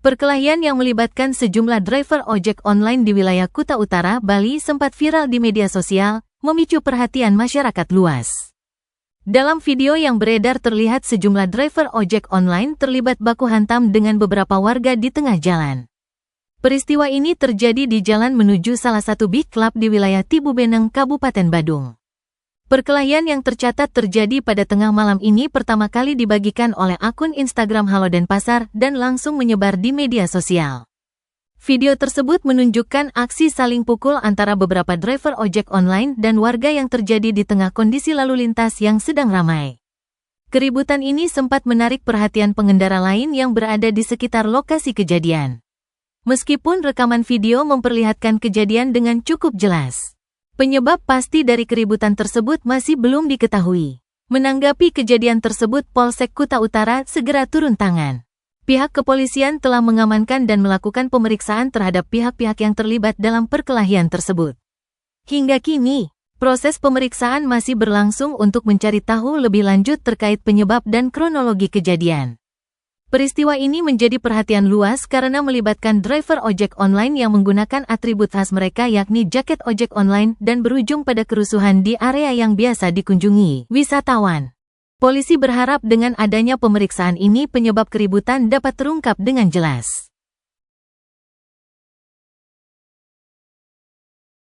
Perkelahian yang melibatkan sejumlah driver ojek online di wilayah Kuta Utara, Bali sempat viral di media sosial, memicu perhatian masyarakat luas. Dalam video yang beredar terlihat sejumlah driver ojek online terlibat baku hantam dengan beberapa warga di tengah jalan. Peristiwa ini terjadi di jalan menuju salah satu big club di wilayah Tibubeneng, Kabupaten Badung. Perkelahian yang tercatat terjadi pada tengah malam ini pertama kali dibagikan oleh akun Instagram Halo Denpasar dan langsung menyebar di media sosial. Video tersebut menunjukkan aksi saling pukul antara beberapa driver ojek online dan warga yang terjadi di tengah kondisi lalu lintas yang sedang ramai. Keributan ini sempat menarik perhatian pengendara lain yang berada di sekitar lokasi kejadian. Meskipun rekaman video memperlihatkan kejadian dengan cukup jelas, penyebab pasti dari keributan tersebut masih belum diketahui. Menanggapi kejadian tersebut, Polsek Kuta Utara segera turun tangan. Pihak kepolisian telah mengamankan dan melakukan pemeriksaan terhadap pihak-pihak yang terlibat dalam perkelahian tersebut. Hingga kini, proses pemeriksaan masih berlangsung untuk mencari tahu lebih lanjut terkait penyebab dan kronologi kejadian. Peristiwa ini menjadi perhatian luas karena melibatkan driver ojek online yang menggunakan atribut khas mereka yakni jaket ojek online dan berujung pada kerusuhan di area yang biasa dikunjungi wisatawan. Polisi berharap dengan adanya pemeriksaan ini penyebab keributan dapat terungkap dengan jelas.